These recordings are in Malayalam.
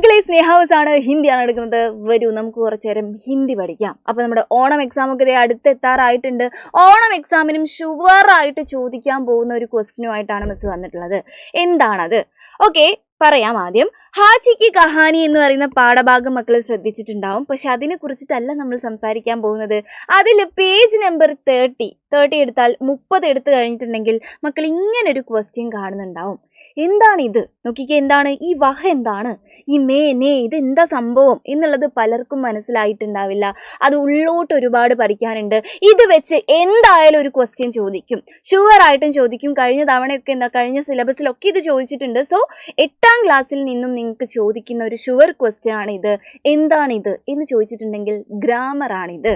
മക്കളെ, സ്നേഹാവസാണ് ഹിന്ദിയാണ് എടുക്കുന്നത്. വരൂ നമുക്ക് കുറച്ചു നേരം ഹിന്ദി പഠിക്കാം. അപ്പൊ നമ്മുടെ ഓണം എക്സാം ഒക്കെ അടുത്തെത്താറായിട്ടുണ്ട്. ഓണം എക്സാമിനും ഷുവറായിട്ട് ചോദിക്കാൻ പോകുന്ന ഒരു ക്വസ്റ്റ്യനുമായിട്ടാണ് മിസ് വന്നിട്ടുള്ളത്. എന്താണത്? ഓക്കെ, പറയാം. ആദ്യം ഹാജിക്ക് കഹാനി എന്ന് പറയുന്ന പാഠഭാഗം മക്കൾ ശ്രദ്ധിച്ചിട്ടുണ്ടാവും. പക്ഷെ അതിനെ കുറിച്ചിട്ടല്ല നമ്മൾ സംസാരിക്കാൻ പോകുന്നത്. അതിൽ പേജ് നമ്പർ 30 എടുത്താൽ 30 എടുത്തു കഴിഞ്ഞിട്ടുണ്ടെങ്കിൽ മക്കൾ ഇങ്ങനൊരു ക്വസ്റ്റ്യൻ കാണുന്നുണ്ടാവും. എന്താണ് ഇത്? നോക്കിക്കേ, എന്താണ് ഈ വഹ? എന്താണ് ഈ മേ നേ? ഇത് എന്താ സംഭവം എന്നുള്ളത് പലർക്കും മനസ്സിലായിട്ടുണ്ടാവില്ല. അത് ഉള്ളോട്ട് ഒരുപാട് പഠിക്കാനുണ്ട്. ഇത് വെച്ച് എന്തായാലും ഒരു ക്വസ്റ്റ്യൻ ചോദിക്കും, ഷുവറായിട്ടും ചോദിക്കും. കഴിഞ്ഞ തവണയൊക്കെ കഴിഞ്ഞ സിലബസിലൊക്കെ ഇത് ചോദിച്ചിട്ടുണ്ട്. സോ 8ാം ക്ലാസ്സിൽ നിന്നും നിങ്ങൾക്ക് ചോദിക്കുന്ന ഒരു ഷുവർ ക്വസ്റ്റ്യൻ ആണ് ഇത്. എന്താണിത് എന്ന് ചോദിച്ചിട്ടുണ്ടെങ്കിൽ ഗ്രാമർ ആണിത്.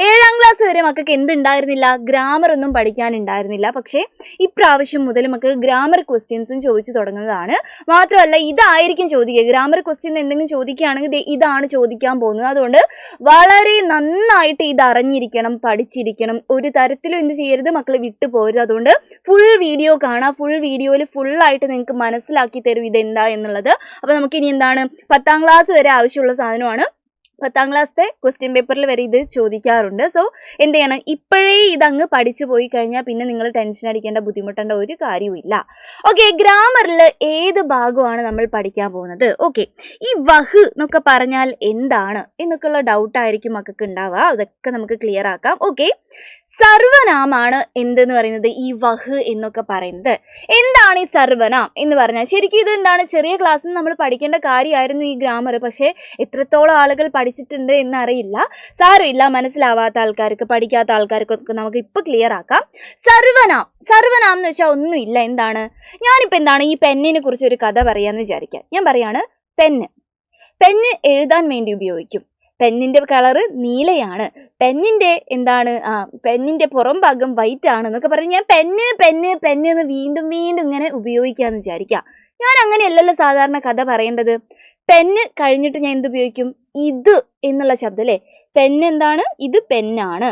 7ാം ക്ലാസ് വരെ മക്കൾക്ക് എന്തുണ്ടായിരുന്നില്ല? ഗ്രാമർ ഒന്നും പഠിക്കാനുണ്ടായിരുന്നില്ല. പക്ഷേ ഇപ്രാവശ്യം മുതൽ നമുക്ക് ഗ്രാമർ ക്വസ്റ്റ്യൻസും ചോദിച്ചു തുടങ്ങുന്നതാണ്. മാത്രമല്ല, ഇതായിരിക്കും ചോദിക്കുക. ഗ്രാമർ ക്വസ്റ്റ്യൻ എന്തെങ്കിലും ചോദിക്കുകയാണെങ്കിൽ ഇതാണ് ചോദിക്കാൻ പോകുന്നത്. അതുകൊണ്ട് വളരെ നന്നായിട്ട് ഇത് അറിഞ്ഞിരിക്കണം, പഠിച്ചിരിക്കണം. ഒരു തരത്തിലും എന്ത് ചെയ്യരുത് മക്കൾ, വിട്ടുപോകരുത്. അതുകൊണ്ട് ഫുൾ വീഡിയോ കാണാം. ഫുൾ വീഡിയോയിൽ ഫുള്ളായിട്ട് നിങ്ങൾക്ക് മനസ്സിലാക്കി തരും ഇതെന്താ എന്നുള്ളത്. അപ്പൊ നമുക്കിനി എന്താണ്, 10ാം ക്ലാസ് വരെ ആവശ്യമുള്ള സാധനമാണ്. 10ാം ക്ലാസ്സിലെ ക്വസ്റ്റ്യൻ പേപ്പറിൽ വരെ ഇത് ചോദിക്കാറുണ്ട്. സോ എന്ത് ചെയ്യണം, ഇപ്പോഴേ ഇതങ്ങ് പഠിച്ചു പോയി കഴിഞ്ഞാൽ പിന്നെ നിങ്ങൾ ടെൻഷൻ അടിക്കേണ്ട, ബുദ്ധിമുട്ടേണ്ട ഒരു കാര്യവുമില്ല. ഓക്കെ, ഗ്രാമറിൽ ഏത് ഭാഗമാണ് നമ്മൾ പഠിക്കാൻ പോകുന്നത്? ഓക്കെ, ഈ വഹ് എന്നൊക്കെ പറഞ്ഞാൽ എന്താണ് എന്നൊക്കെയുള്ള ഡൗട്ടായിരിക്കും മക്കൾക്ക് ഉണ്ടാവുക. അതൊക്കെ നമുക്ക് ക്ലിയർ ആക്കാം. ഓക്കെ, സർവനാമാണ് എന്തെന്ന് പറയുന്നത് ഈ വഹ് എന്നൊക്കെ പറയുന്നത്. എന്താണ് ഈ സർവനാം എന്ന് പറഞ്ഞാൽ? ശരിക്കും ഇത് എന്താണ്, ചെറിയ ക്ലാസ്സിൽ നമ്മൾ പഠിക്കേണ്ട കാര്യമായിരുന്നു ഈ ഗ്രാമർ. പക്ഷേ എത്രത്തോളം ആളുകൾ പഠിച്ചിട്ടുണ്ട് എന്നറിയില്ല. സാരമില്ല, മനസ്സിലാവാത്ത ആൾക്കാർക്ക്, പഠിക്കാത്ത ആൾക്കാർക്കൊക്കെ നമുക്ക് ഇപ്പൊ ക്ലിയർ ആക്കാം. സർവനാം എന്ന് വെച്ചാൽ ഒന്നുമില്ല. എന്താണ്, ഞാനിപ്പോ എന്താണ് ഈ പെന്നിനെ കുറിച്ച് ഒരു കഥ പറയാന്ന് വിചാരിക്കാം. ഞാൻ പറയാണ്, പെന്ന് എഴുതാൻ വേണ്ടി ഉപയോഗിക്കും. പെന്നിന്റെ കളറ് നീലയാണ്. പെന്നിന്റെ എന്താണ്, പെന്നിന്റെ പുറം ഭാഗം വൈറ്റ് ആണ് എന്നൊക്കെ പറഞ്ഞ് ഞാൻ പെന്ന് എന്ന് വീണ്ടും ഇങ്ങനെ ഉപയോഗിക്കാന്ന് വിചാരിക്കാം. ഞാൻ അങ്ങനെയല്ലല്ലോ സാധാരണ കഥ പറയേണ്ടത്. പെന്ന് കഴിഞ്ഞിട്ട് ഞാൻ എന്തുപയോഗിക്കും? ഇത് എന്നുള്ള ശബ്ദം അല്ലേ. പെന്ന് എന്താണ്? ഇത് പെന്നാണ്.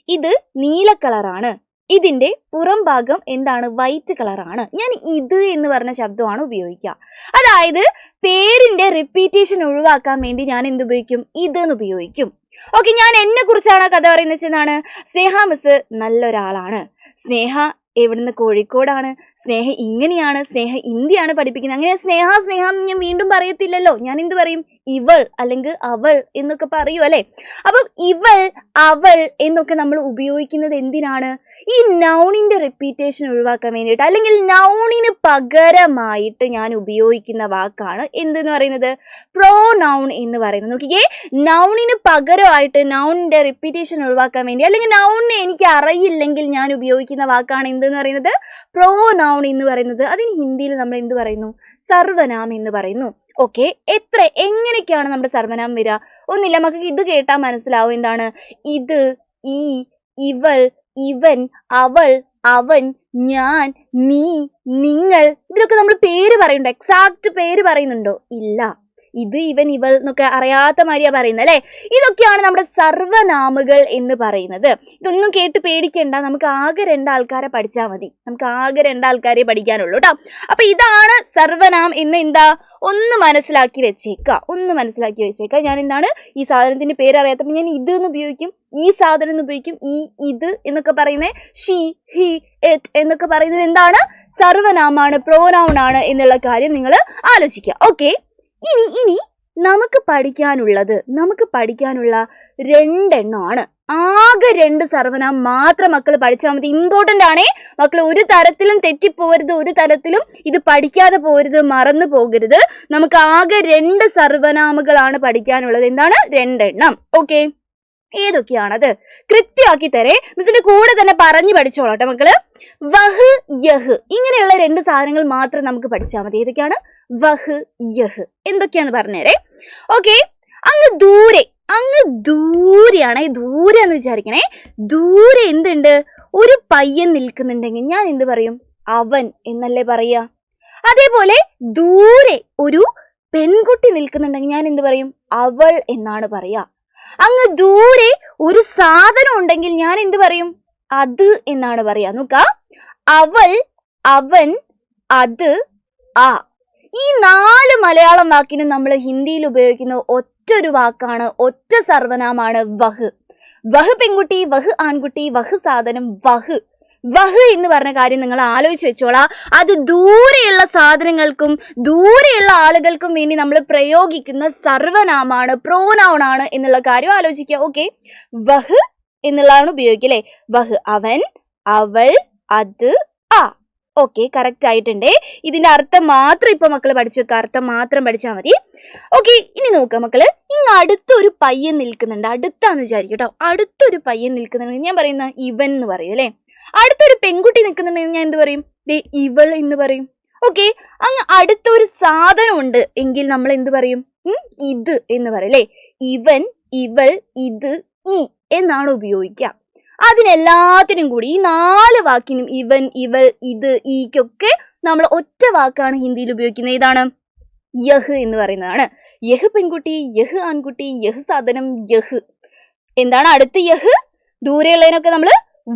ഇത് നീല കളറാണ്. ഇതിന്റെ പുറം ഭാഗം എന്താണ്? വൈറ്റ് കളറാണ്. ഞാൻ ഇത് എന്ന് പറഞ്ഞ ശബ്ദമാണ് ഉപയോഗിക്കുക. അതായത് പേരിന്റെ റിപ്പീറ്റേഷൻ ഒഴിവാക്കാൻ വേണ്ടി ഞാൻ എന്തുപയോഗിക്കും? ഇത് എന്ന് ഉപയോഗിക്കും. ഓക്കെ, ഞാൻ എന്നെ കുറിച്ചാണ് കഥ പറയുന്നത് വെച്ചെന്നാണ്. സ്നേഹ മിസ് നല്ലൊരാളാണ്. സ്നേഹ എവിടുന്ന്? കോഴിക്കോടാണ്. സ്നേഹ ഇങ്ങനെയാണ്. സ്നേഹ ഹിന്ദിയാണ് പഠിപ്പിക്കുന്നത്. അങ്ങനെ സ്നേഹ എന്ന് ഞാൻ വീണ്ടും പറയത്തില്ലല്ലോ. ഞാൻ എന്ത് പറയും? ഇവൾ അല്ലെങ്കിൽ അവൾ എന്നൊക്കെ പറയൂ അല്ലെ. അപ്പം ഇവൾ, അവൾ എന്നൊക്കെ നമ്മൾ ഉപയോഗിക്കുന്നത് എന്തിനാണ്? ഈ നൗണിന്റെ റിപ്പീറ്റേഷൻ ഒഴിവാക്കാൻ വേണ്ടിയിട്ട്, അല്ലെങ്കിൽ നൗണിന് പകരമായിട്ട് ഞാൻ ഉപയോഗിക്കുന്ന വാക്കാണ് എന്തെന്ന് പറയുന്നത്? പ്രോനൗൺ എന്ന് പറയുന്നത്. നോക്കിക്കേ, നൗണിന് പകരമായിട്ട് നൗണിന്റെ റിപ്പീറ്റേഷൻ ഒഴിവാക്കാൻ വേണ്ടി, അല്ലെങ്കിൽ നൗണിനെ എനിക്ക് അറിയില്ലെങ്കിൽ ഞാൻ ഉപയോഗിക്കുന്ന വാക്കാണ് എന്തെന്ന് പറയുന്നത്? പ്രോനൗൺ എന്ന് പറയുന്നത്. അതിന് ഹിന്ദിയിൽ നമ്മൾ എന്ത് പറയുന്നു? സർവനാം എന്ന് പറയുന്നു. ഓക്കെ, എങ്ങനെയൊക്കെയാണ് നമ്മുടെ സർവനാം വരിക? ഒന്നില്ല, നമുക്ക് ഇത് കേട്ടാൽ മനസ്സിലാവും. എന്താണ് ഇത്? ഈ, ഇവൾ, ഇവൻ, അവൾ, അവൻ, ഞാൻ, നീ, നിങ്ങൾ, ഇതിലൊക്കെ നമ്മൾ പേര് പറയുന്നുണ്ടോ? എക്സാക്ട് പേര് പറയുന്നുണ്ടോ? ഇല്ല. ഇത്, ഇവൻ, ഇവൾ എന്നൊക്കെ അറിയാത്ത മാതിരിയാ പറയുന്നത് അല്ലെ. ഇതൊക്കെയാണ് നമ്മുടെ സർവനാമങ്ങൾ എന്ന് പറയുന്നത്. ഇതൊന്നും കേട്ട് പേടിക്കണ്ട. നമുക്ക് ആകെ 2 ആൾക്കാരെ പഠിച്ചാൽ മതി. നമുക്ക് ആകെ 2 ആൾക്കാരെ പഠിക്കാനുള്ളൂ കേട്ടോ. അപ്പൊ ഇതാണ് സർവനാം എന്ന് എന്താ ഒന്ന് മനസ്സിലാക്കി വെച്ചേക്ക. ഞാൻ എന്താണ് ഈ സാധനത്തിന്റെ പേര് അറിയാത്തപ്പോൾ ഞാൻ ഇത് എന്ന് ഉപയോഗിക്കും, ഈ സാധനം എന്ന് ഉപയോഗിക്കും. ഇത് എന്നൊക്കെ പറയുന്നത് ഷീ, ഹി, ഇറ്റ് എന്നൊക്കെ പറയുന്നത് എന്താണ്? സർവനാമാണ്, പ്രോനൗൺ ആണ് എന്നുള്ള കാര്യം നിങ്ങൾ ആലോചിക്കുക. ഓക്കെ, ഇനി നമുക്ക് പഠിക്കാനുള്ള 2 എണ്ണമാണ്. ആകെ 2 സർവനാം മാത്രം മക്കൾ പഠിച്ചാൽ മതി. ഇമ്പോർട്ടൻ്റ് ആണേ മക്കൾ. ഒരു തരത്തിലും തെറ്റിപ്പോകരുത്, ഒരു തരത്തിലും ഇത് പഠിക്കാതെ പോകരുത്, മറന്നു പോകരുത്. നമുക്ക് ആകെ 2 സർവനാമങ്ങളാണ് പഠിക്കാനുള്ളത്. എന്താണ്? 2 എണ്ണം. ഓക്കെ, ഏതൊക്കെയാണത്? കൃത്യമാക്കി തരേ. മിസ്സിന്റെ കൂടെ തന്നെ പറഞ്ഞു പഠിച്ചോളാട്ടെ മക്കള്. വഹ്, യഹ്, ഇങ്ങനെയുള്ള 2 സാധനങ്ങൾ മാത്രം നമുക്ക് പഠിച്ചാൽ മതി. ഏതൊക്കെയാണ്? വഹ്, യഹ്. എന്തൊക്കെയാന്ന് പറഞ്ഞേരേ. ഓക്കെ, അങ്ങ് ദൂരെയാണേ. ദൂരെ എന്ന് വിചാരിക്കണേ. ദൂരെ എന്തുണ്ട്? ഒരു പയ്യൻ നിൽക്കുന്നുണ്ടെങ്കിൽ ഞാൻ എന്ത് പറയും? അവൻ എന്നല്ലേ പറയാ. അതേപോലെ ദൂരെ ഒരു പെൺകുട്ടി നിൽക്കുന്നുണ്ടെങ്കിൽ ഞാൻ എന്ത് പറയും? അവൾ എന്നാണ് പറയാ. അങ്ങ് ദൂരെ ഒരു സാധനം ഉണ്ടെങ്കിൽ ഞാൻ എന്ത് പറയും? അത് എന്നാണ് പറയാ. നോക്ക, അവൾ, അവൻ, അത്, ആ. ഈ 4 മലയാളം വാക്കിനും നമ്മൾ ഹിന്ദിയിൽ ഉപയോഗിക്കുന്ന ഒറ്റൊരു വാക്കാണ്, ഒറ്റ സർവനാമാണ് വഹ്. വഹ് പെൺകുട്ടി, വഹ് ആൺകുട്ടി, വഹ് സാധനം, വഹ്. വഹ് എന്ന് പറഞ്ഞ കാര്യം നിങ്ങൾ ആലോചിച്ച് വെച്ചോളാം. അത് ദൂരെയുള്ള സാധനങ്ങൾക്കും ദൂരെയുള്ള ആളുകൾക്കും വേണ്ടി നമ്മൾ പ്രയോഗിക്കുന്ന സർവനാമാണ്, പ്രോനൗൺ ആണ് എന്നുള്ള കാര്യം ആലോചിക്കുക. ഓക്കെ, വഹ് എന്നുള്ളതാണ് ഉപയോഗിക്കുക അല്ലേ? വഹ് അവൻ, അവൾ, അത്, ആ. ഓക്കെ, കറക്റ്റ് ആയിട്ടുണ്ടേ. ഇതിന്റെ അർത്ഥം മാത്രം ഇപ്പൊ മക്കള് പഠിച്ചു വെക്കുക, അർത്ഥം മാത്രം പഠിച്ചാൽ മതി. ഓക്കെ, ഇനി നോക്കാം മക്കള്. ഇങ്ങ് അടുത്തൊരു പയ്യൻ നിൽക്കുന്നുണ്ട്, അടുത്താന്ന് വിചാരിക്കും കേട്ടോ. അടുത്തൊരു പയ്യൻ നിൽക്കുന്നുണ്ട്, ഞാൻ പറയുന്ന ഇവൻ എന്ന് പറയും അല്ലെ. അടുത്തൊരു പെൺകുട്ടി നിൽക്കുന്നുണ്ടെങ്കിൽ ഞാൻ എന്ത് പറയും? ദേ ഇവൾ എന്ന് പറയും. ഓക്കെ, അങ്ങ് അടുത്തൊരു സാധനം ഉണ്ട് എങ്കിൽ നമ്മൾ എന്ത് പറയും? ഇത് എന്ന് പറയും അല്ലെ. ഇവൻ, ഇവൾ, ഇത്, ഈ എന്നാണ് ഉപയോഗിക്കുക. അതിനെല്ലാത്തിനും കൂടി ഈ 4 വാക്കിനും ഇവൻ, ഇവൾ, ഇത്, ഈക്കൊക്കെ നമ്മൾ ഒറ്റ വാക്കാണ് ഹിന്ദിയിൽ ഉപയോഗിക്കുന്നത്. ഏതാണ്? യഹ് എന്ന് പറയുന്നതാണ്. യഹ് പെൺകുട്ടി, യഹ് ആൺകുട്ടി, യഹ് സാധനം, യഹ്. എന്താണ് അടുത്ത യഹ്? ദൂരെയുള്ളതിനൊക്കെ നമ്മൾ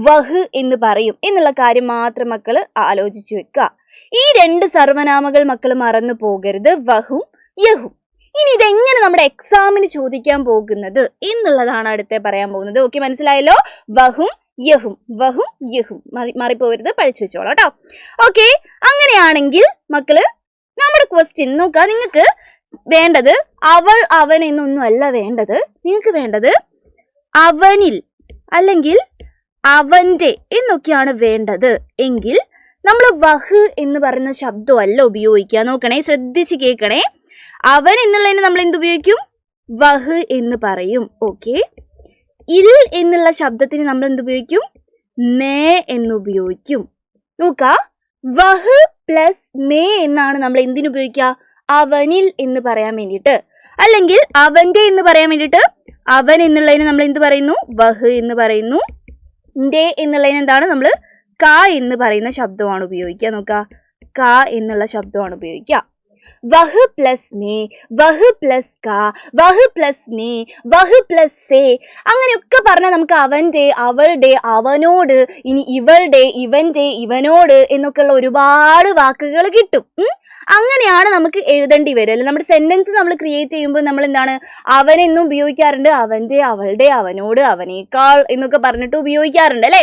വഹ് എന്ന് പറയും എന്നുള്ള കാര്യം മാത്രം മക്കള് ആലോചിച്ചു വെക്കുക. ഈ 2 സർവനാമങ്ങൾ മക്കൾ മറന്നു പോകരുത്, വഹും യഹും. ഇനി ഇതെങ്ങനെ നമ്മുടെ എക്സാമിന് ചോദിക്കാൻ പോകുന്നത് എന്നുള്ളതാണ് അടുത്ത പറയാൻ പോകുന്നത്. ഓക്കെ, മനസ്സിലായല്ലോ? വഹും യഹും, വഹും യഹും മാറിപ്പോകരുത്, പഠിച്ചു വെച്ചോളാം കേട്ടോ. ഓക്കെ, അങ്ങനെയാണെങ്കിൽ മക്കള് നമ്മുടെ ക്വസ്റ്റ്യൻ നോക്കാം. നിങ്ങൾക്ക് വേണ്ടത് അവൾ, അവൻ എന്നൊന്നും അല്ല വേണ്ടത്. നിങ്ങൾക്ക് വേണ്ടത് അവനിൽ അല്ലെങ്കിൽ അവന്റെ എന്നൊക്കെയാണ് വേണ്ടത്. എങ്കിൽ നമ്മൾ വഹ് എന്ന് പറയുന്ന ശബ്ദമല്ല ഉപയോഗിക്കുക. നോക്കണേ, ശ്രദ്ധിച്ച് കേൾക്കണേ. അവൻ എന്നുള്ളതിന് നമ്മൾ എന്ത് ഉപയോഗിക്കും? വഹ് എന്ന് പറയും. ഓക്കെ, ഇൽ എന്നുള്ള ശബ്ദത്തിന് നമ്മൾ എന്ത് ഉപയോഗിക്കും? മേ എന്ന് ഉപയോഗിക്കും. നോക്ക, വഹ് പ്ലസ് മേ എന്നാണ് നമ്മൾ എന്തിനുപയോഗിക്കുക? അവനിൽ എന്ന് പറയാൻ വേണ്ടിയിട്ട്, അല്ലെങ്കിൽ അവന്റെ എന്ന് പറയാൻ വേണ്ടിയിട്ട്. അവൻ എന്നുള്ളതിന് നമ്മൾ എന്ത് പറയുന്നു? വഹ് എന്ന് പറയുന്നു. ന്റെ എന്നുള്ളതിന് എന്താണ്? നമ്മൾ ക എന്ന് പറയുന്ന ശബ്ദമാണ് ഉപയോഗിക്കുക. നോക്ക, ക എന്നുള്ള ശബ്ദമാണ് ഉപയോഗിക്കുക. വഹ് പ്ലസ് മേ, വഹ് പ്ലസ് ക, വഹ് പ്ലസ് മേ, വഹ് പ്ലസ് സേ, അങ്ങനെയൊക്കെ പറഞ്ഞാൽ നമുക്ക് അവന്റെ, അവളുടെ, അവനോട്, ഇനി ഇവളുടെ, ഇവന്റെ, ഇവനോട് എന്നൊക്കെയുള്ള ഒരുപാട് വാക്കുകൾ കിട്ടും. അങ്ങനെയാണ് നമുക്ക് എഴുതേണ്ടി വരിക അല്ലെ. നമ്മുടെ സെന്റൻസ് നമ്മൾ ക്രിയേറ്റ് ചെയ്യുമ്പോൾ നമ്മൾ എന്താണ്? അവനെന്നും ഉപയോഗിക്കാറുണ്ട്, അവന്റെ, അവളുടെ, അവനോട്, അവനേക്കാൾ എന്നൊക്കെ പറഞ്ഞിട്ട് ഉപയോഗിക്കാറുണ്ട് അല്ലെ.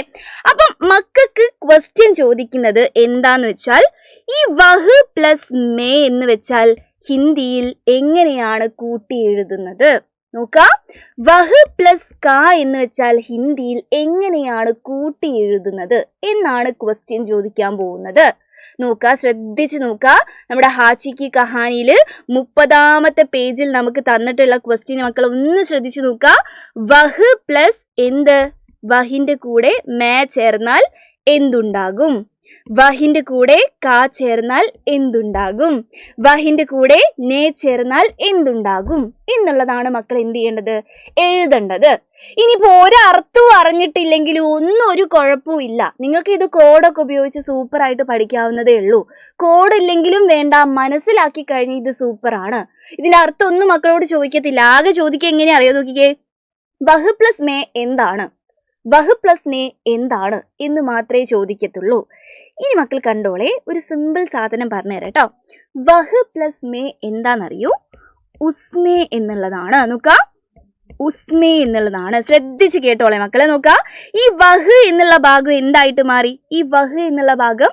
അപ്പം മക്കൾക്ക് ക്വസ്റ്റ്യൻ ചോദിക്കുന്നത് എന്താന്ന് വെച്ചാൽ, ഈ വഹ് പ്ലസ് മേ എന്ന് വെച്ചാൽ ഹിന്ദിയിൽ എങ്ങനെയാണ് കൂട്ടി എഴുതുന്നത്? നോക്കാം, വഹ് പ്ലസ് ക എന്ന് വെച്ചാൽ ഹിന്ദിയിൽ എങ്ങനെയാണ് കൂട്ടി എഴുതുന്നത് എന്നാണ് ക്വസ്റ്റ്യൻ ചോദിക്കാൻ പോകുന്നത്. നോക്ക, ശ്രദ്ധിച്ച് നോക്ക. നമ്മുടെ ഹാച്ചിക്ക് കഹാനിയില് 30ാമത്തെ പേജിൽ നമുക്ക് തന്നിട്ടുള്ള ക്വസ്റ്റ്യൻ മക്കൾ ഒന്ന് ശ്രദ്ധിച്ചു നോക്ക. വഹ് പ്ലസ് എന്ത്? വഹിന്റെ കൂടെ മേ ചേർന്നാൽ എന്തുണ്ടാകും? വഹിന്റെ കൂടെ ക ചേർന്നാൽ എന്തുണ്ടാകും? വഹിന്റെ കൂടെ നേ ചേർന്നാൽ എന്തുണ്ടാകും എന്നുള്ളതാണ് മക്കൾ എന്ത് ചെയ്യേണ്ടത്? എഴുതേണ്ടത്. ഇനിയിപ്പോ ഒരർത്ഥവും അറിഞ്ഞിട്ടില്ലെങ്കിലും ഒന്നും ഒരു കുഴപ്പവും ഇല്ല. നിങ്ങൾക്ക് ഇത് കോഡൊക്കെ ഉപയോഗിച്ച് സൂപ്പറായിട്ട് പഠിക്കാവുന്നതേ ഉള്ളൂ. കോഡ് ഇല്ലെങ്കിലും വേണ്ട, മനസ്സിലാക്കി കഴിഞ്ഞ് ഇത് സൂപ്പറാണ്. ഇതിന്റെ അർത്ഥം ഒന്നും മക്കളോട് ചോദിക്കത്തില്ല. ആകെ ചോദിക്കുക എങ്ങനെയാ അറിയോ? നോക്കിക്കേ, വഹ് പ്ലസ് മേ എന്താണ്, വഹ് പ്ലസ് നേ എന്താണ് എന്ന് മാത്രമേ ചോദിക്കത്തുള്ളൂ. ഇനി മക്കൾ കണ്ടോളെ, ഒരു സിമ്പിൾ സാധനം പറഞ്ഞു തരാം കേട്ടോ. വഹ് പ്ലസ് മേ എന്താണെന്നറിയോ? ഉസ്മേ എന്നുള്ളതാണ്. നോക്ക, ഉസ്മേ എന്നുള്ളതാണ്. ശ്രദ്ധിച്ച് കേട്ടോളെ മക്കളെ. നോക്ക, ഈ വഹ് എന്നുള്ള ഭാഗം എന്തായിട്ട് മാറി? ഈ വഹ് എന്നുള്ള ഭാഗം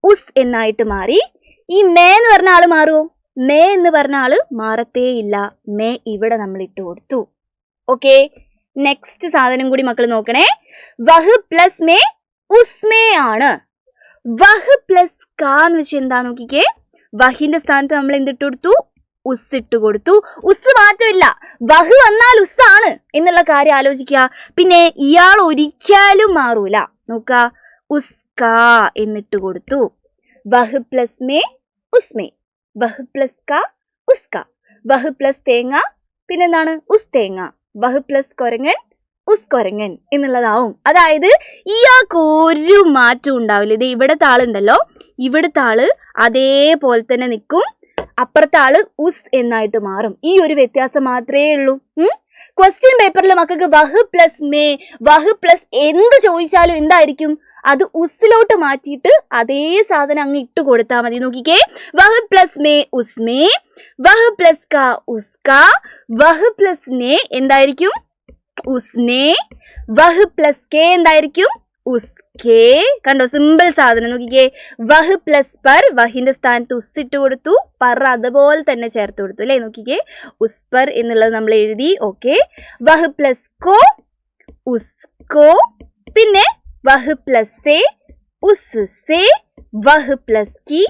ഉസ് എന്നായിട്ട് മാറി. ഈ മേ എന്ന് പറഞ്ഞ ആള് മാറുമോ? മേ എന്ന് പറഞ്ഞ ആള് മാറത്തേ ഇല്ല. മേ ഇവിടെ നമ്മൾ ഇട്ട് കൊടുത്തു. ഓക്കെ, നെക്സ്റ്റ് സാധനം കൂടി മക്കൾ നോക്കണേ. വഹ് പ്ലസ് മേ ഉസ്മേ ആണ്. വഹ് പ്ലസ് ക എന്ന് വെച്ചാൽ എന്താ നോക്കിക്കേ. വഹിന്റെ സ്ഥാനത്ത് നമ്മൾ എന്തിട്ട് കൊടുത്തു? ഉസ് ഇട്ട് കൊടുത്തു. ഉസ് മാറ്റമില്ല. വഹ് വന്നാൽ ഉസ്സാണ് എന്നുള്ള കാര്യം ആലോചിക്കുക. പിന്നെ ഇയാൾ ഒരിക്കലും മാറൂല. നോക്ക, ഉസ്ക എന്നിട്ട് കൊടുത്തു. വഹ് പ്ലസ് മേ ഉസ്മേ, വഹ് പ്ലസ് ക ഉസ്ക, വഹ് പ്ലസ് തേങ്ങ പിന്നെന്താണ്? ഉസ് തേങ്ങ, വഹ് പ്ലസ് കൊരങ്ങൻ ഉസ് കൊരങ്ങൻ എന്നുള്ളതാവും. അതായത് ഇയാൾക്ക് ഒരു മാറ്റം ഉണ്ടാവില്ല. ഇത് ഇവിടുത്തെ ആളുണ്ടല്ലോ, ഇവിടുത്തെ ആള് അതേപോലെ തന്നെ നിൽക്കും, അപ്പുറത്തെ ആള് ഉസ് എന്നായിട്ട് മാറും. ഈ ഒരു വ്യത്യാസം മാത്രമേ ഉള്ളൂ. ക്വസ്റ്റ്യൻ പേപ്പറിൽ മക്കൾക്ക് വഹ് പ്ലസ് മേ, വഹ് പ്ലസ് എന്ത് ചോദിച്ചാലും എന്തായിരിക്കും? അത് ഉസ്സിലോട്ട് മാറ്റിയിട്ട് അതേ സാധനം അങ്ങ് ഇട്ട് കൊടുത്താൽ മതി. നോക്കിക്കേ, വഹ് പ്ലസ് മേ ഉസ്മേ, വഹ് പ്ലസ് കാ ഉസ്കാ, വഹ് പ്ലസ് നേ എന്തായിരിക്കും? ഉസ്നെ. വഹ് പ്ലസ് കെ എന്തായിരിക്കും? ഉസ്കേ. കണ്ടോ, സിമ്പിൾ സാധനം. നോക്കിക്കേ, വഹ് പ്ലസ് പർ, വഹിന്റെ സ്ഥാനത്ത് ഉസ്സിട്ട് കൊടുത്തു, പർ അതുപോലെ തന്നെ ചേർത്ത് കൊടുത്തു അല്ലേ. നോക്കിക്കേ, ഉസ്പർ എന്നുള്ളത് നമ്മൾ എഴുതി. ഓക്കെ, വഹ് പ്ലസ് കോ ഉസ്കോ, പിന്നെ വഹ് പ്ലസ് സേ ഉസ്സേ, വഹ് പ്ലസ് കി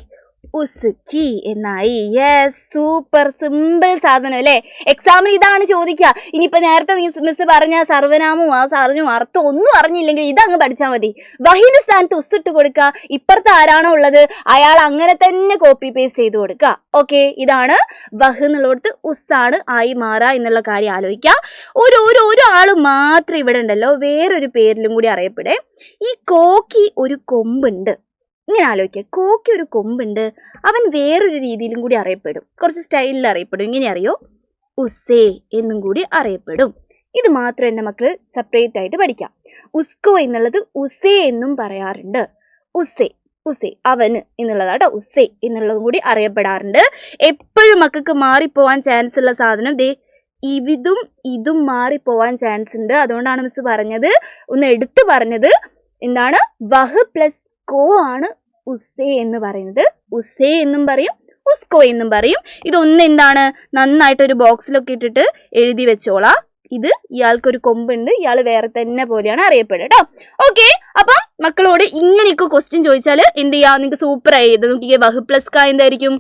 ഉസ്കി എന്നായി. യെസ്, സൂപ്പർ സിമ്പിൾ സാധനം അല്ലേ. എക്സാമിന് ഇതാണ് ചോദിക്കുക. ഇനിയിപ്പോ നേരത്തെ മിസ് പറഞ്ഞ സർവനാമവും ആ സാറിനും അർത്ഥം ഒന്നും അറിഞ്ഞില്ലെങ്കിൽ ഇതങ്ങ് പഠിച്ചാൽ മതി. വഹിന്റെ സ്ഥാനത്ത് ഉസ്സിട്ട് കൊടുക്കുക, ഇപ്പുറത്ത് ആരാണോ ഉള്ളത് അയാൾ അങ്ങനെ തന്നെ കോപ്പി പേസ്റ്റ് ചെയ്ത് കൊടുക്കുക. ഓക്കെ, ഇതാണ് വഹ് എന്നുള്ളടത്ത് ഉസ്സാണ് ആയി മാറുക എന്നുള്ള കാര്യം ആലോചിക്കുക. ഒരു ആള് മാത്രം ഇവിടെ ഉണ്ടല്ലോ വേറൊരു പേരിലും കൂടി അറിയപ്പെടേ. ഈ കോക്കി ഒരു കൊമ്പുണ്ട്. ഇങ്ങനെ ആലോചിക്കുക, കോക്കി ഒരു കൊമ്പുണ്ട്, അവൻ വേറൊരു രീതിയിലും കൂടി അറിയപ്പെടും, കുറച്ച് സ്റ്റൈലിൽ അറിയപ്പെടും. ഇങ്ങനെ അറിയോ? ഉസ്സേ എന്നും കൂടി അറിയപ്പെടും. ഇത് മാത്രം എൻ്റെ മക്കൾ സെപ്പറേറ്റ് ആയിട്ട് പഠിക്കാം. ഉസ്കോ എന്നുള്ളത് ഉസേ എന്നും പറയാറുണ്ട്. ഉസേ ഉസേ അവന് എന്നുള്ളതാട്ടോ. ഉസേ എന്നുള്ളതും കൂടി അറിയപ്പെടാറുണ്ട്. എപ്പോഴും മക്കൾക്ക് മാറിപ്പോവാൻ ചാൻസ് ഉള്ള സാധനം ദേ ഇതും മാറിപ്പോവാൻ ചാൻസ് ഉണ്ട്. അതുകൊണ്ടാണ് മിസ് പറഞ്ഞത്, ഒന്ന് എടുത്തു പറഞ്ഞത്. എന്താണ്? വഹ് പ്ലസ് കോ ആണ് ഉസേ എന്ന് പറയുന്നത്. ഉസേ എന്നും പറയും, ഉസ്കോ എന്നും പറയും. ഇതൊന്നും എന്താണ്, നന്നായിട്ടൊരു ബോക്സിലൊക്കെ ഇട്ടിട്ട് എഴുതി വെച്ചോളാം. ഇത് ഇയാൾക്കൊരു കൊമ്പുണ്ട്, ഇയാൾ വേറെ തന്നെ പോലെയാണ് അറിയപ്പെടുക കേട്ടോ. ഓക്കെ, അപ്പം മക്കളോട് ഇങ്ങനെയൊക്കെ ക്വസ്റ്റ്യൻ ചോദിച്ചാൽ എന്ത് ചെയ്യാം? നിങ്ങൾക്ക് സൂപ്പർ ആയി ഇത് നോക്കിക്കേ. വഹ് പ്ലസ് കാ എന്തായിരിക്കും?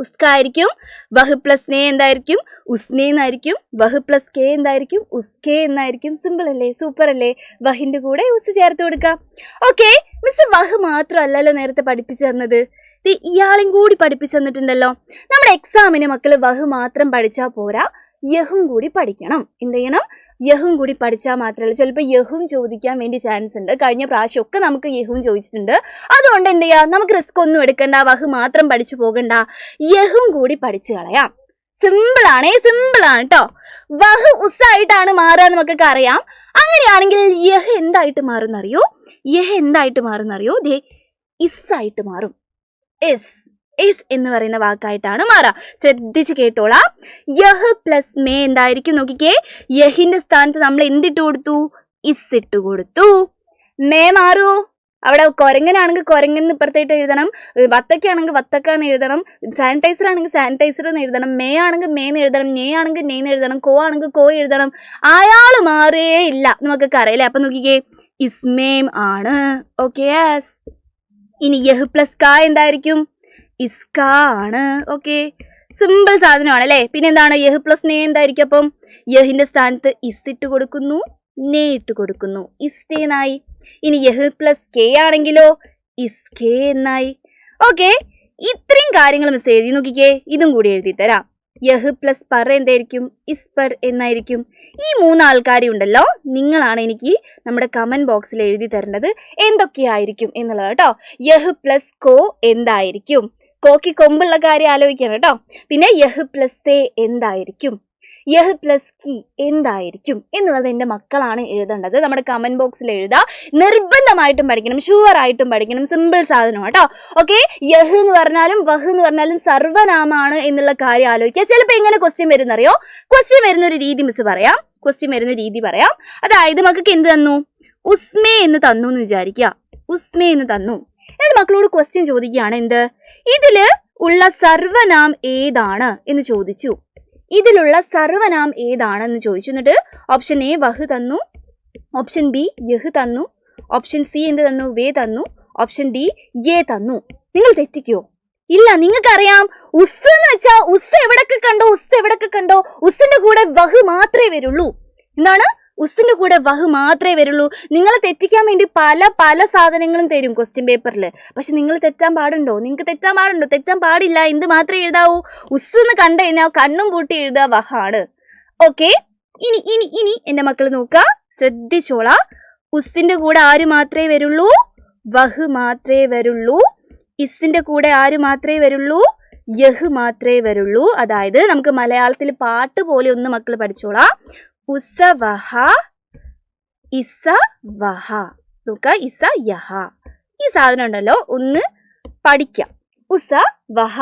ഉസ്ക ആയിരിക്കും. വഹ് പ്ലസ് നേ എന്തായിരിക്കും? ഉസ്നെ എന്നായിരിക്കും. വഹ് പ്ലസ് കെ എന്തായിരിക്കും? ഉസ്കെ എന്നായിരിക്കും. സിമ്പിൾ അല്ലേ, സൂപ്പർ അല്ലേ? വഹിന്റെ കൂടെ ഉസ് ചേർത്ത് കൊടുക്കാം. ഓക്കെ, മിസ് വഹ് മാത്രമല്ലല്ലോ നേരത്തെ പഠിപ്പിച്ചു തന്നത്, ഇയാളും കൂടി പഠിപ്പിച്ചു തന്നിട്ടുണ്ടല്ലോ. നമ്മുടെ എക്സാമിന് മക്കള് വഹ് മാത്രം പഠിച്ചാൽ പോരാ, യഹും കൂടി പഠിക്കണം. എന്ത് ചെയ്യണം? യഹും കൂടി പഠിച്ചാൽ മാത്രമല്ല, ചിലപ്പോൾ യഹും ചോദിക്കാൻ വേണ്ടി ചാൻസ് ഉണ്ട്. കഴിഞ്ഞ പ്രാവശ്യമൊക്കെ നമുക്ക് യഹും ചോദിച്ചിട്ടുണ്ട്. അതുകൊണ്ട് എന്ത് ചെയ്യാം, നമുക്ക് റിസ്ക് ഒന്നും എടുക്കണ്ട, വഹ് മാത്രം പഠിച്ചു പോകണ്ട, യഹും കൂടി പഠിച്ചു കളയാം. സിമ്പിളാണ് കേട്ടോ. വഹ് ഉസ്സായിട്ടാണ് മാറുക എന്ന് നമുക്കൊക്കെ അറിയാം. അങ്ങനെയാണെങ്കിൽ യഹ് എന്തായിട്ട് മാറുന്നറിയോ? ദേ ഇസ്സായിട്ട് മാറും. എസ് എന്ന് പറയുന്ന വാക്കായിട്ടാണ് മാറുക. ശ്രദ്ധിച്ച് കേട്ടോളാം. യഹ് പ്ലസ് മേ എന്തായിരിക്കും? നോക്കിക്കേ, യഹിന്റെ സ്ഥാനത്ത് നമ്മൾ എന്തിട്ട് കൊടുത്തു? ഇസ് ഇട്ട് കൊടുത്തു. മേ മാറൂ. അവിടെ കൊരങ്ങനാണെങ്കിൽ കൊരങ്ങൻ ഇപ്പുറത്തായിട്ട് എഴുതണം, വത്തക്കയാണെങ്കിൽ വത്തക്ക എന്ന് എഴുതണം, സാനിറ്റൈസർ ആണെങ്കിൽ സാനിറ്റൈസർ എന്ന് എഴുതണം, മേ ആണെങ്കിൽ മേന്ന് എഴുതണം, നേ ആണെങ്കിൽ നെയ്ന്ന് എഴുതണം, കോ ആണെങ്കിൽ കോ എഴുതണം. അയാൾ മാറേ ഇല്ല, നമുക്കൊക്കെ അറിയില്ലേ. അപ്പൊ നോക്കിക്കേ, ഇസ്മേം ആണ്. Okay, yes. ഇനി യഹ് പ്ലസ് കാ എന്തായിരിക്കും? ഇസ്ക ആണ്. ഓക്കെ, സിമ്പിൾ സാധനമാണ് അല്ലേ. പിന്നെ എന്താണ്? യഹ് പ്ലസ് നേ എന്തായിരിക്കും? അപ്പം യഹിന്റെ സ്ഥാനത്ത് ഇസ് ഇട്ട് കൊടുക്കുന്നു, നേ ഇട്ട് കൊടുക്കുന്നു, ഇസ്തേ എന്നായി. ഇനി യഹ് പ്ലസ് കെ ആണെങ്കിലോ ഇസ്കേ എന്നായി. ഓക്കെ, ഇത്രയും കാര്യങ്ങൾ മിസ് എഴുതി നോക്കിക്കേ. ഇതും കൂടി എഴുതി തരാം. യഹ് പ്ലസ് പർ എന്തായിരിക്കും? ഇസ്പർ എന്നായിരിക്കും. ഈ 3 ആൾക്കാരും ഉണ്ടല്ലോ, നിങ്ങളാണ് എനിക്ക് നമ്മുടെ കമന്റ് ബോക്സിൽ എഴുതി തരേണ്ടത് എന്തൊക്കെയായിരിക്കും എന്നുള്ളത് കേട്ടോ. യഹ് പ്ലസ് കോ എന്തായിരിക്കും? കോക്ക് കൊമ്പുള്ള കാര്യം ആലോചിക്കണം കേട്ടോ. പിന്നെ യഹ് പ്ലസ് സേ എന്തായിരിക്കും? യഹ് പ്ലസ് കി എന്തായിരിക്കും എന്നുള്ളത് എൻ്റെ മക്കളാണ് എഴുതേണ്ടത്. നമ്മുടെ കമന്റ് ബോക്സിൽ എഴുതുക. നിർബന്ധമായിട്ടും പഠിക്കണം, ഷുവർ ആയിട്ടും പഠിക്കണം. സിമ്പിൾ സാധനം കേട്ടോ. ഓക്കെ, യഹ് എന്ന് പറഞ്ഞാലും വഹ് എന്ന് പറഞ്ഞാലും സർവനാമാണ് എന്നുള്ള കാര്യം ആലോചിക്കുക. ചിലപ്പോൾ എങ്ങനെ ക്വസ്റ്റ്യൻ വരുന്നറിയോ? ക്വസ്റ്റ്യൻ വരുന്ന ഒരു രീതി മിസ് പറയാം. അതായത് മക്കൾക്ക് എന്ത് തന്നു? ഉസ്മേ എന്ന് തന്നു എന്ന് വിചാരിക്കുക. ഉസ്മേ എന്ന് തന്നു. എന്നിട്ട് മക്കളോട് ക്വസ്റ്റ്യൻ ചോദിക്കുകയാണ്, എന്ത്? ഇതില് ഉള്ള സർവനാം ഏതാണ് എന്ന് ചോദിച്ചു. എന്നിട്ട് ഓപ്ഷൻ എ വഹ് തന്നു, ഓപ്ഷൻ ബി യഹ് തന്നു, ഓപ്ഷൻ സി എന്ത് തന്നു? വേ തന്നു, ഓപ്ഷൻ ഡി യേ തന്നു. നിങ്ങൾ തെറ്റിക്കോ? ഇല്ല, നിങ്ങൾക്കറിയാം ഉസ് എന്ന് വെച്ചാൽ ഉസ് എവിടൊക്കെ കണ്ടോ ഉസിന്റെ കൂടെ വഹ് മാത്രമേ വരുള്ളൂ. എന്താണ്? ഉസിന്റെ കൂടെ വഹ് മാത്രമേ വരുള്ളൂ. നിങ്ങളെ തെറ്റിക്കാൻ വേണ്ടി പല സാധനങ്ങളും തരും ക്വസ്റ്റ്യൻ പേപ്പറിൽ. പക്ഷെ നിങ്ങൾ തെറ്റാൻ പാടുണ്ടോ? നിങ്ങൾക്ക് തെറ്റാൻ പാടില്ല. എന്ത് മാത്രമേ എഴുതാവൂ? ഉസ് എന്ന് കണ്ടു കഴിഞ്ഞാൽ കണ്ണും പൂട്ടി എഴുതുക വഹാണ്. ഓക്കെ, ഇനി എന്റെ മക്കൾ നോക്കുക, ശ്രദ്ധിച്ചോളാം. ഉസിന്റെ കൂടെ ആര് മാത്രമേ വരുള്ളൂ? വഹ് മാത്രമേ വരുള്ളൂ. ഇസിന്റെ കൂടെ ആര് മാത്രമേ വരുള്ളൂ? യഹ് മാത്രമേ വരുള്ളൂ. അതായത് നമുക്ക് മലയാളത്തിൽ പാട്ട് പോലെ ഒന്ന് മക്കൾ പഠിച്ചോളാം. ഉസ വഹ, ഇസ വഹ. നോക്ക ഇസ യഹ. ഈ സാധനം ഉണ്ടല്ലോ ഒന്ന് പഠിക്കാം. ഉസ വഹ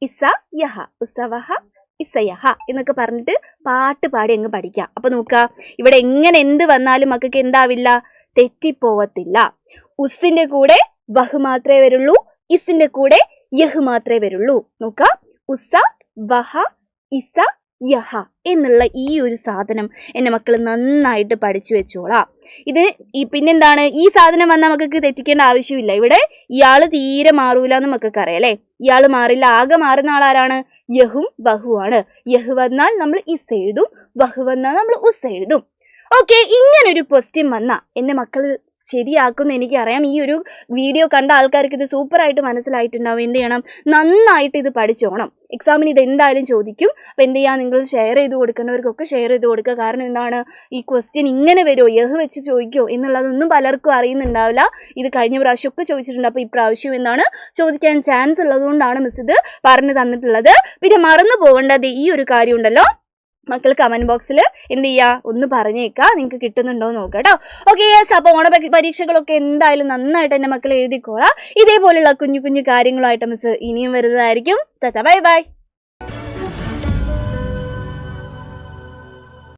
ഇസ യഹ, ഉസ വഹ ഇസ യഹ എന്നൊക്കെ പറഞ്ഞിട്ട് പാട്ട് പാടി അങ്ങ് പഠിക്കാം. അപ്പൊ നോക്കുക, ഇവിടെ എങ്ങനെ എന്ത് വന്നാലും മക്കൾക്ക് എന്താവില്ല, തെറ്റിപ്പോവത്തില്ല. ഉസിന്റെ കൂടെ വഹ് മാത്രമേ വരുള്ളൂ, ഇസിന്റെ കൂടെ യഹ് മാത്രമേ വരുള്ളൂ. നോക്ക, ഉസ വഹ ഇസ യഹ എന്നുള്ള ഈ ഒരു സാധനം എൻ്റെ മക്കൾ നന്നായിട്ട് പഠിച്ചു വെച്ചോളാം. ഇത് പിന്നെന്താണ്, ഈ സാധനം വന്നാൽ മക്കൾക്ക് തെറ്റിക്കേണ്ട ആവശ്യമില്ല. ഇവിടെ ഇയാള് തീരെ മാറൂല എന്ന് മക്കൾക്ക് അറിയാം അല്ലെ. ഇയാള് മാറില്ല, ആകെ മാറുന്ന ആളാരാണ്, യഹും വഹുവാണ്. യഹ് വന്നാൽ നമ്മൾ ഇസ് എഴുതും, വഹ് വന്നാൽ നമ്മൾ ഉസ് എഴുതും. ഓക്കെ, ഇങ്ങനൊരു ക്വസ്റ്റ്യൻ വന്നാ എൻ്റെ മക്കൾ ശരിയാക്കുമെന്ന് എനിക്കറിയാം. ഈ ഒരു വീഡിയോ കണ്ട ആൾക്കാർക്ക് ഇത് സൂപ്പറായിട്ട് മനസ്സിലായിട്ടുണ്ടാവും. എന്ത് ചെയ്യണം, നന്നായിട്ട് ഇത് പഠിച്ചോണം. എക്സാമിന് ഇത് എന്തായാലും ചോദിക്കും. അപ്പം എന്ത് ചെയ്യുക, നിങ്ങൾ ഷെയർ ചെയ്ത് കൊടുക്കേണ്ടവർക്കൊക്കെ ഷെയർ ചെയ്ത് കൊടുക്കുക. കാരണം എന്താണ്, ഈ ക്വസ്റ്റ്യൻ ഇങ്ങനെ വരുമോ, യഹ് വെച്ച് ചോദിക്കുമോ എന്നുള്ളതൊന്നും പലർക്കും അറിയുന്നുണ്ടാവില്ല. ഇത് കഴിഞ്ഞ പ്രാവശ്യമൊക്കെ ചോദിച്ചിട്ടുണ്ട്. അപ്പോൾ ഇപ്രാവശ്യം എന്താണ് ചോദിക്കാൻ ചാൻസ് ഉള്ളതുകൊണ്ടാണ് മിസ് ഇത് പറഞ്ഞു തന്നിട്ടുള്ളത്. പിന്നെ മറന്നു പോകേണ്ടത് ഈ ഒരു കാര്യം ഉണ്ടല്ലോ, മക്കൾ കമന്റ് ബോക്സിൽ എന്ത് ചെയ്യുക, ഒന്ന് പറഞ്ഞേക്കാം നിങ്ങൾക്ക് കിട്ടുന്നുണ്ടോ എന്ന് നോക്കാം കേട്ടോ. Okay, yes. അപ്പോൾ ഓണ പരീക്ഷകളൊക്കെ എന്തായാലും നന്നായിട്ട് എൻ്റെ മക്കൾ എഴുതിക്കോളാം. ഇതേപോലുള്ള കുഞ്ഞു കുഞ്ഞു കാര്യങ്ങളുമായിട്ട് മിസ് ഇനിയും വരുന്നതായിരിക്കും. Bye bye.